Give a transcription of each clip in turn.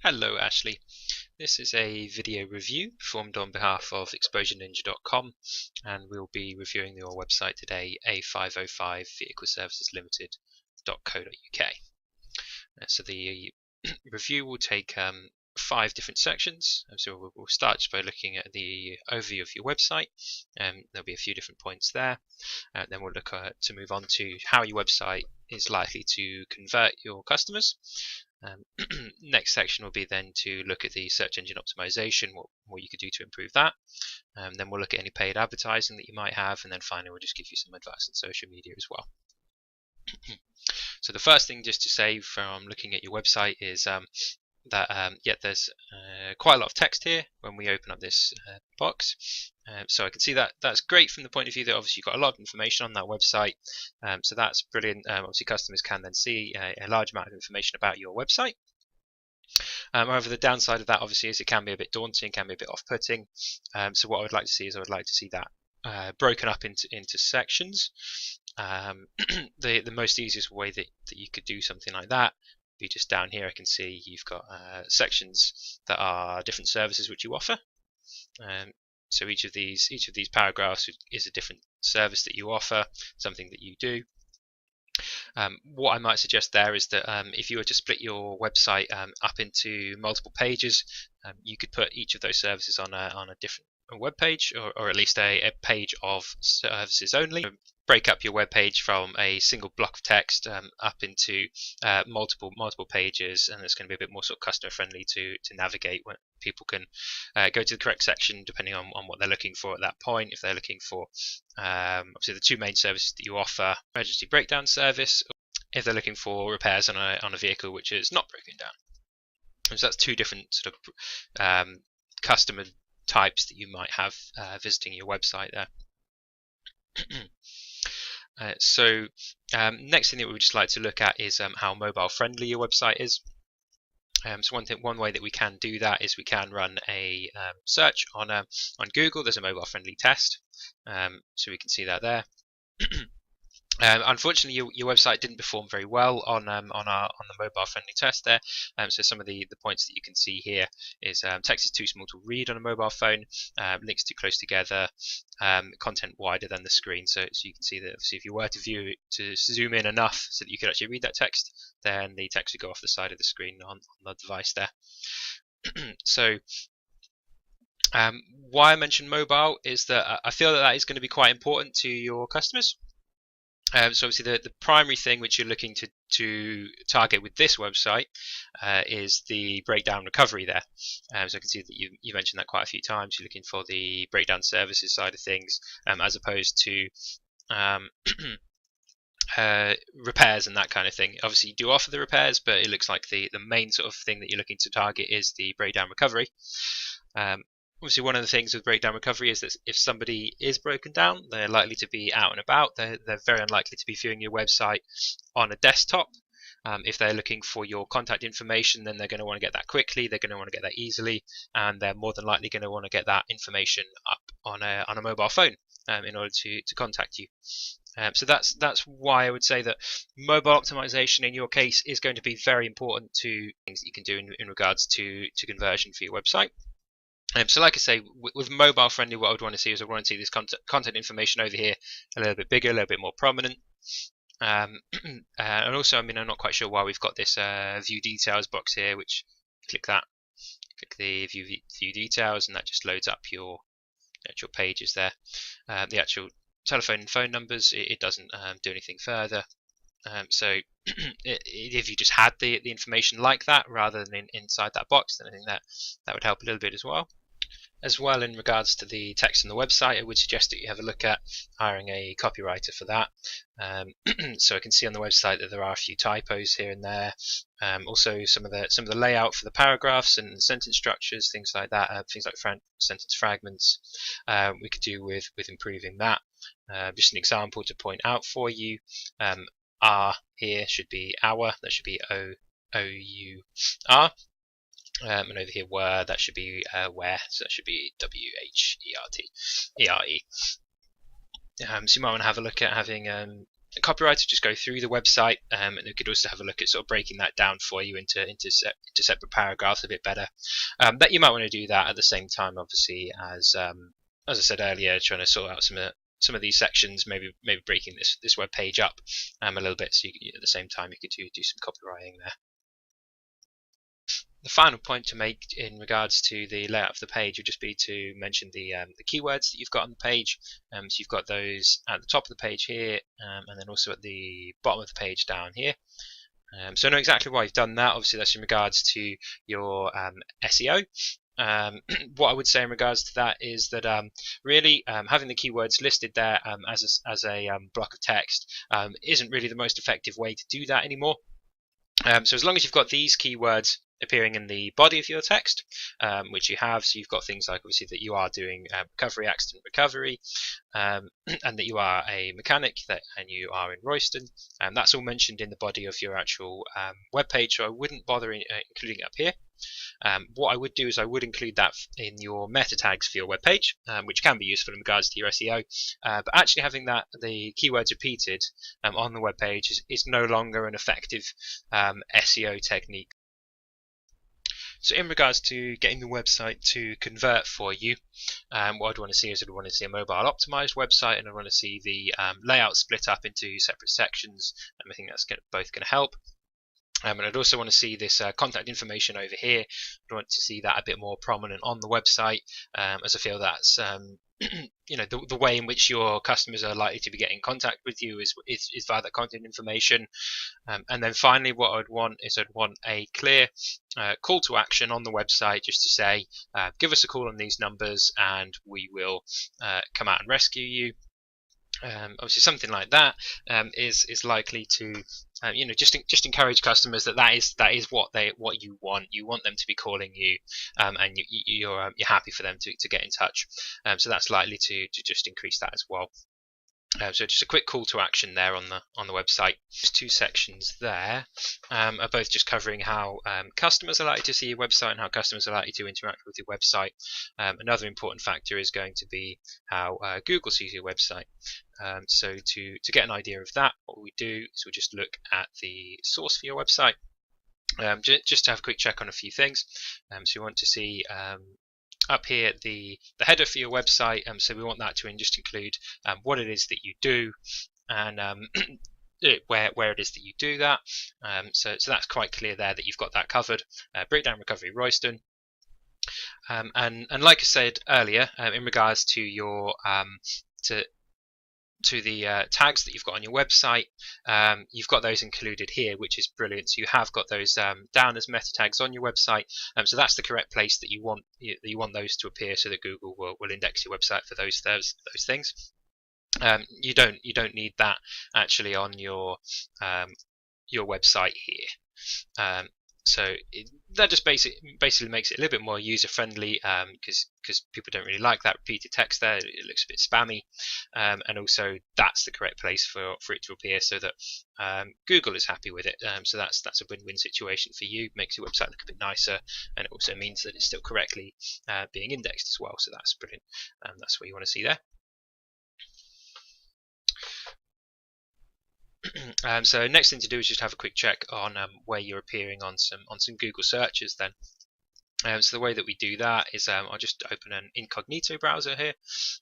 Hello Ashley, this is a video review performed on behalf of ExposureNinja.com, and we'll be reviewing your website today, A505 Vehicle Services Limited.co.uk. So the review will take 5 different sections. So we'll start just by looking at the overview of your website. There'll be a few different points there. Then we'll look to move on to how your website is likely to convert your customers. Next section will be then to look at the search engine optimization, what you could do to improve that. Then we'll look at any paid advertising that you might have, and then finally we'll just give you some advice on social media as well. So the first thing just to say from looking at your website is that there's quite a lot of text here when we open up this box. So I can see that that's great from the point of view that obviously you've got a lot of information on that website. So that's brilliant. Obviously customers can then see a large amount of information about your website. However, the downside of that obviously is it can be a bit daunting, can be a bit off-putting. So what I would like to see is I would like to see that broken up into sections. The most easiest way that you could do something like that be just down here. I can see you've got sections that are different services which you offer. So each of these paragraphs is a different service that you offer, something that you do. What I might suggest there is that if you were to split your website up into multiple pages, you could put each of those services on a different web page, or at least a page of services only. Break up your web page from a single block of text up into multiple pages, and it's going to be a bit more sort of customer friendly to navigate, when people can go to the correct section depending on what they're looking for at that point. If they're looking for obviously the two main services that you offer, emergency breakdown service, if they're looking for repairs on a vehicle which is not broken down. So that's two different sort of customer types that you might have visiting your website there. Next thing that we would just like to look at is how mobile friendly your website is. So one way that we can do that is we can run a search on Google. There's a mobile friendly test, so we can see that there. Unfortunately, your website didn't perform very well on the mobile friendly test there. So some of the points that you can see here is text is too small to read on a mobile phone, links too close together, content wider than the screen. So you can see that obviously if you were to zoom in enough so that you could actually read that text, then the text would go off the side of the screen on the device there. So why I mentioned mobile is that I feel that is going to be quite important to your customers. So obviously the primary thing which you're looking to target with this website is the breakdown recovery there. So I can see that you mentioned that quite a few times. You're looking for the breakdown services side of things, as opposed to repairs and that kind of thing. Obviously you do offer the repairs, but it looks like the main sort of thing that you're looking to target is the breakdown recovery. Obviously, one of the things with breakdown recovery is that if somebody is broken down, they're likely to be out and about. They're very unlikely to be viewing your website on a desktop. If they're looking for your contact information, then they're going to want to get that quickly. They're going to want to get that easily, and they're more than likely going to want to get that information up on a mobile phone in order to contact you. So that's why I would say that mobile optimization in your case is going to be very important to things that you can do in regards to conversion for your website. So like I say, with mobile friendly, what I would want to see is I want to see this content information over here a little bit bigger, a little bit more prominent. And also, I mean, I'm not quite sure why we've got this view details box here, which click the view details, and that just loads up your actual pages there. The actual telephone and phone numbers, it doesn't do anything further. So if you just had the information like that rather than inside that box, then I think that would help a little bit as well. As well, in regards to the text on the website, I would suggest that you have a look at hiring a copywriter for that. So I can see on the website that there are a few typos here and there. Also, some of the layout for the paragraphs and sentence structures, things like that, things like sentence fragments, we could do with improving that. Just an example to point out for you. R here should be our, that should be O-U-R. And over here, where, that should be where, so that should be W-H-E-R-T-E-R-E. So you might want to have a look at having copywriter just go through the website, and we could also have a look at sort of breaking that down for you into separate paragraphs a bit better. That you might want to do that at the same time, obviously, as I said earlier, trying to sort out some of these sections, maybe breaking this web page up a little bit, so at the same time you could do some copywriting there. The final point to make in regards to the layout of the page would just be to mention the keywords that you've got on the page. So you've got those at the top of the page here, and then also at the bottom of the page down here. So I know exactly why you've done that. Obviously, that's in regards to your SEO. What I would say in regards to that is that really having the keywords listed there as a block of text isn't really the most effective way to do that anymore. So as long as you've got these keywords appearing in the body of your text, which you have, so you've got things like obviously that you are doing recovery, accident recovery, and that you are a mechanic, and you are in Royston, and that's all mentioned in the body of your actual web page, so I wouldn't bother including it up here. What I would do is I would include that in your meta tags for your web page, which can be useful in regards to your SEO, but actually having the keywords repeated on the web page is no longer an effective SEO technique. So in regards to getting the website to convert for you, what I'd want to see is I'd want to see a mobile optimized website, and I want to see the layout split up into separate sections, and I think that's both going to help. And I'd also want to see this contact information over here. I'd want to see that a bit more prominent on the website, as I feel that's the way in which your customers are likely to be getting in contact with you is via that contact information. And then finally, what I'd want is a clear call to action on the website, just to say, give us a call on these numbers and we will come out and rescue you. Obviously, something like that is likely to just encourage customers that is what you want. You want them to be calling you, and you're happy for them to get in touch. So that's likely to just increase that as well. So just a quick call to action there on the website. These two sections there are both just covering how customers are likely to see your website and how customers are likely to interact with your website. Another important factor is going to be how Google sees your website. So to get an idea of that, what we do is we just look at the source for your website, just to have a quick check on a few things. So you want to see up here the header for your website, so we want that to just include what it is that you do and where it is that you do that. So that's quite clear there that you've got that covered. Breakdown Recovery Royston. And like I said earlier, in regards to your to the tags that you've got on your website, you've got those included here, which is brilliant. So you have got those down as meta tags on your website, so that's the correct place that you want those to appear, so that Google will index your website for those things. You don't need that actually on your website here. So that just basically makes it a little bit more user friendly, because people don't really like that repeated text there. It looks a bit spammy, and also that's the correct place for it to appear, so that Google is happy with it. So that's a win-win situation for you. Makes your website look a bit nicer, and it also means that it's still correctly being indexed as well. So that's brilliant. That's what you want to see there. So next thing to do is just have a quick check on where you're appearing on some Google searches then. So the way that we do that is I'll just open an incognito browser here.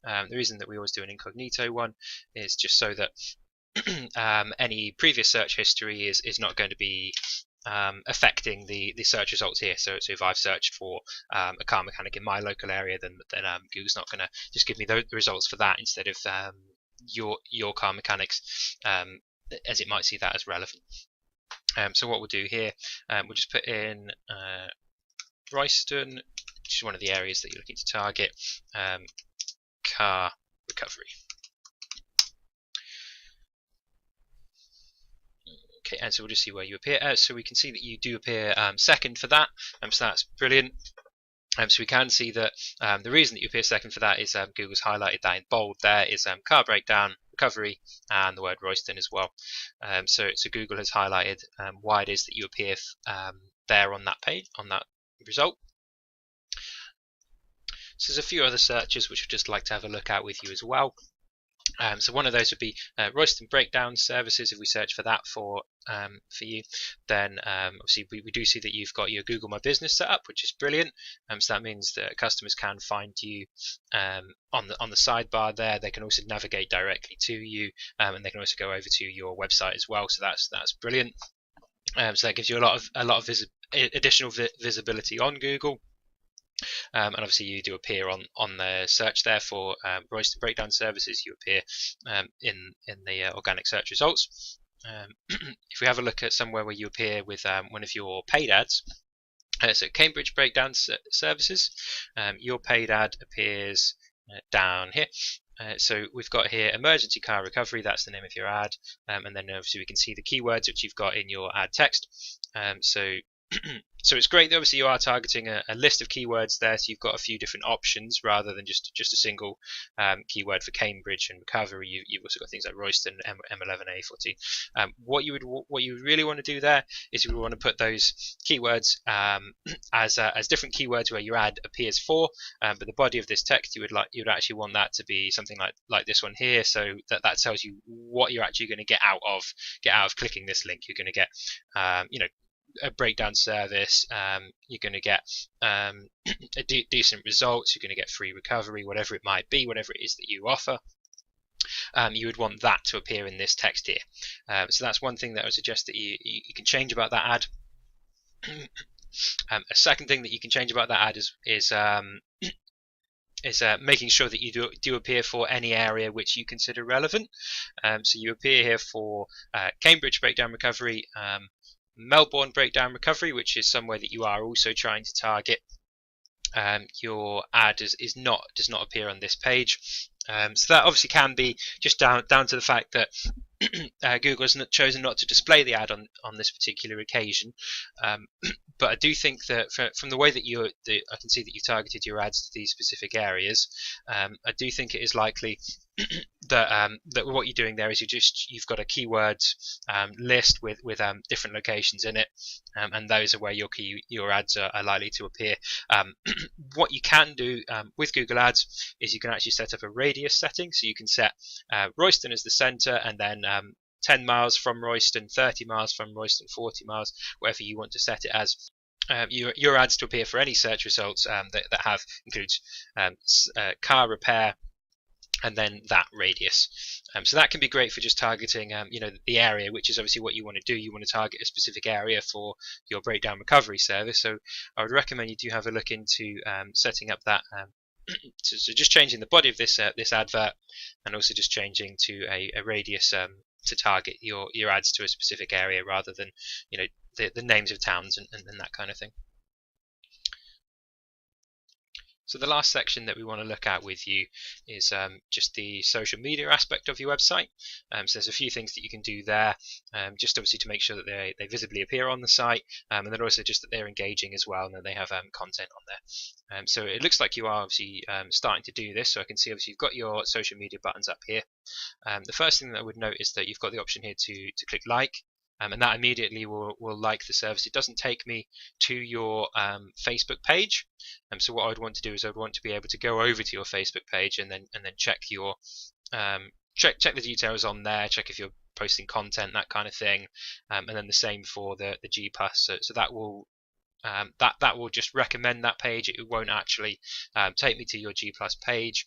The reason that we always do an incognito one is just so that any previous search history is not going to be affecting the search results here. So if I've searched for a car mechanic in my local area, then Google's not going to just give me the results for that instead of your car mechanics, as it might see that as relevant. So what we'll do here, we'll just put in Royston, which is one of the areas that you're looking to target, car recovery. Okay, and so we'll just see where you appear. So we can see that you do appear second for that, so that's brilliant. So we can see that the reason that you appear second for that is Google's highlighted that in bold there is car breakdown, recovery, and the word Royston as well. So Google has highlighted why it is that you appear there on that page, on that result. So there's a few other searches which I'd just like to have a look at with you as well. So one of those would be Royston breakdown services. If we search for that for you, then obviously we do see that you've got your Google My Business set up, which is brilliant. So that means that customers can find you on the sidebar there. They can also navigate directly to you, and they can also go over to your website as well. So that's brilliant. So that gives you a lot of additional visibility on Google. And obviously you do appear on the search there for Royston breakdown services. You appear in the organic search results. If we have a look at somewhere where you appear with one of your paid ads, so Cambridge breakdown services, your paid ad appears down here. So we've got here emergency car recovery, that's the name of your ad, and then obviously we can see the keywords which you've got in your ad text. So it's great that obviously you are targeting a list of keywords there, so you've got a few different options rather than just a single keyword for Cambridge and recovery. You've also got things like Royston, M11A14. What you would really want to do there is you would want to put those keywords as different keywords where your ad appears for, but the body of this text you would actually want that to be something like this one here, so that tells you what you're actually going to get out of clicking this link. You're going to get a breakdown service, you're going to get decent results, you're going to get free recovery, whatever it might be, whatever it is that you offer. You would want that to appear in this text here. So that's one thing that I would suggest that you can change about that ad. A second thing that you can change about that ad is making sure that you do appear for any area which you consider relevant. So you appear here for Cambridge breakdown recovery, Melbourne breakdown recovery, which is somewhere that you are also trying to target. Your ad does not appear on this page. So that obviously can be just down to the fact that Google has chosen not to display the ad on this particular occasion. But I do think that from the way that I can see that you've targeted your ads to these specific areas, I do think it is likely that what you're doing there is you've got a keywords list with different locations in it, and those are where your ads are likely to appear. What you can do with Google Ads is you can actually set up a radius setting, so you can set Royston as the center, and then 10 miles from Royston, 30 miles from Royston, 40 miles, whatever you want to set it as. Your ads to appear for any search results that includes car repair, and then that radius. So that can be great for just targeting the area, which is obviously what you want to do. You want to target a specific area for your breakdown recovery service. So I would recommend you do have a look into setting up that. So just changing the body of this advert, and also just changing to a radius to target your ads to a specific area rather than the names of towns and that kind of thing. So the last section that we want to look at with you is just the social media aspect of your website. So there's a few things that you can do there, just obviously to make sure that they visibly appear on the site, and then also just that they're engaging as well and that they have content on there. So it looks like you are obviously starting to do this. So I can see obviously you've got your social media buttons up here. The first thing that I would note is that you've got the option here to click like. And that immediately will like the service. It doesn't take me to your Facebook page. So what I would want to do is I would want to be able to go over to your Facebook page and then check your check the details on there, check if you're posting content, that kind of thing, and then the same for the G+. So that will that will just recommend that page. It won't actually take me to your G+ page.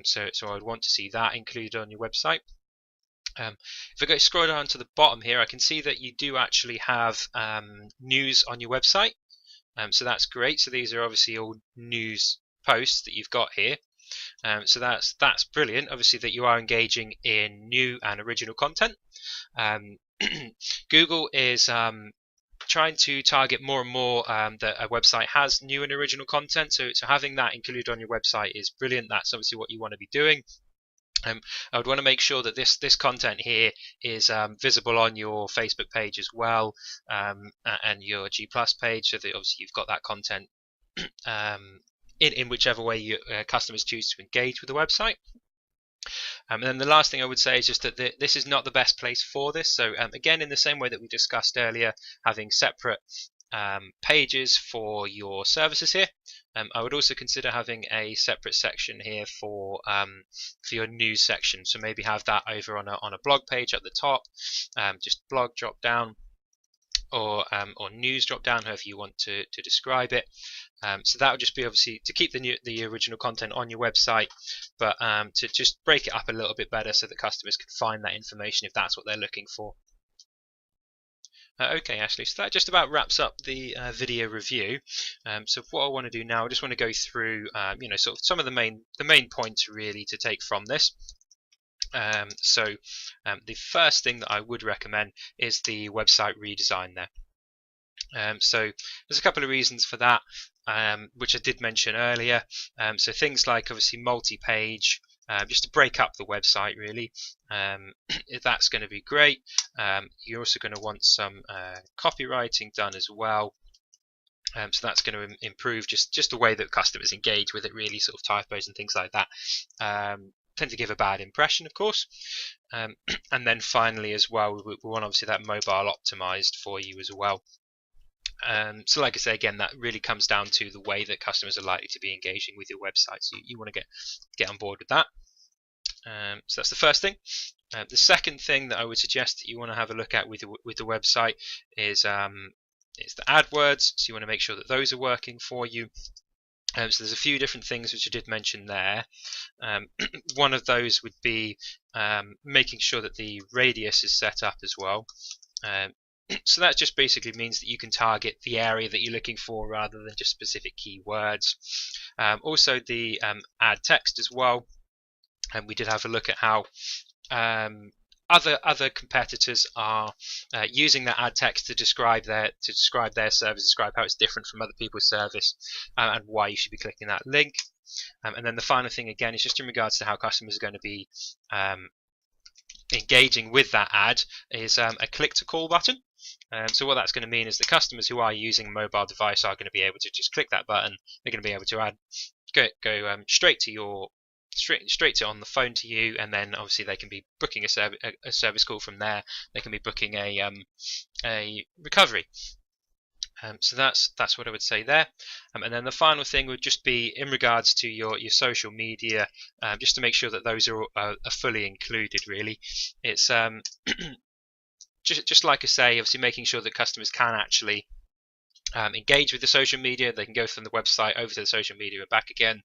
So I would want to see that included on your website. If I go scroll down to the bottom here, I can see that you do actually have news on your website. So that's great. So these are obviously all news posts that you've got here. So that's brilliant. Obviously that you are engaging in new and original content. Google is trying to target more and more that a website has new and original content. So having that included on your website is brilliant. That's obviously what you want to be doing. I would want to make sure that this content here is visible on your Facebook page as well, and your G+ page, so that obviously you've got that content in whichever way your customers choose to engage with the website. And then the last thing I would say is just that this is not the best place for this. So again, in the same way that we discussed earlier, having separate pages for your services here. I would also consider having a separate section here for your news section. So maybe have that over on a blog page at the top, just blog drop down, or news drop down, however you want to describe it. So that would just be obviously to keep the original content on your website, but to just break it up a little bit better so that customers can find that information if that's what they're looking for. Okay, Ashley, so that just about wraps up the video review. So what I want to do now, I just want to go through, sort of some of the main points really to take from this. So the first thing that I would recommend is the website redesign there. So there's a couple of reasons for that, which I did mention earlier. So things like obviously multi-page, just to break up the website really. That's going to be great. You're also going to want some copywriting done as well. So that's going to improve just the way that customers engage with it really, sort of typos and things like that. Tend to give a bad impression, of course. And then finally as well, we want obviously that mobile optimized for you as well. So like I say, again, that really comes down to the way that customers are likely to be engaging with your website. So you want to get on board with that. So that's the first thing. The second thing that I would suggest that you want to have a look at with the website is the AdWords. So you want to make sure that those are working for you. So there's a few different things which I did mention there. One of those would be making sure that the radius is set up as well. So that just basically means that you can target the area that you're looking for rather than just specific keywords. Also the ad text as well. And we did have a look at how other competitors are using that ad text to describe their service, describe how it's different from other people's service, and why you should be clicking that link. And then the final thing again is just in regards to how customers are going to be engaging with that ad is a click to call button. So what that's going to mean is the customers who are using a mobile device are going to be able to just click that button. They're going to be able to go straight to on the phone to you, and then obviously they can be booking a service call from there. They can be booking a recovery. So that's what I would say there. And then the final thing would just be in regards to your social media, just to make sure that those are fully included really. It's just like I say, obviously making sure that customers can actually engage with the social media. They can go from the website over to the social media and back again,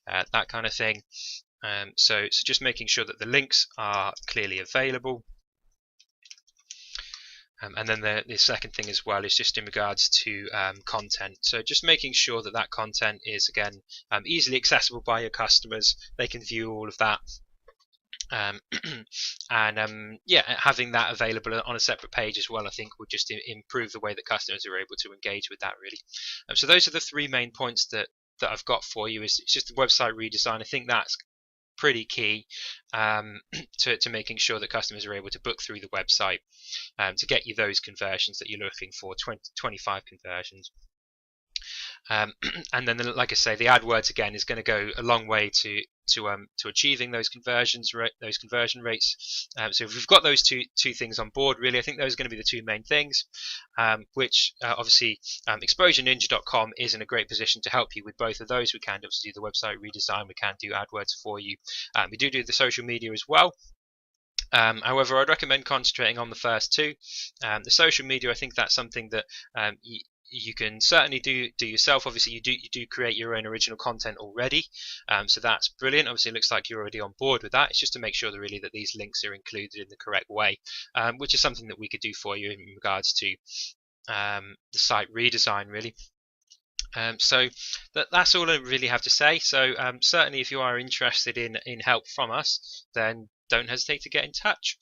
that kind of thing. So just making sure that the links are clearly available. And then the second thing as well is just in regards to content. So just making sure that that content is again easily accessible by your customers. They can view all of that. Yeah, having that available on a separate page as well, I think would just improve the way that customers are able to engage with that really. So those are the three main points that I've got for you. It's just the website redesign. I think that's pretty key to making sure that customers are able to book through the website to get you those conversions that you're looking for, 25 conversions. And then, like I say, the AdWords again is going to go a long way to achieving those conversion rates. So if we've got those two things on board, really, I think those are going to be the two main things. Which obviously, ExposureNinja.com is in a great position to help you with both of those. We can obviously do the website redesign. We can do AdWords for you. We do the social media as well. However, I'd recommend concentrating on the first two. The social media, I think that's something that you can certainly do yourself. Obviously, you do create your own original content already, so that's brilliant. Obviously, it looks like you're already on board with that. It's just to make sure that really that these links are included in the correct way, which is something that we could do for you in regards to the site redesign, really. So that's all I really have to say. So certainly, if you are interested in help from us, then don't hesitate to get in touch.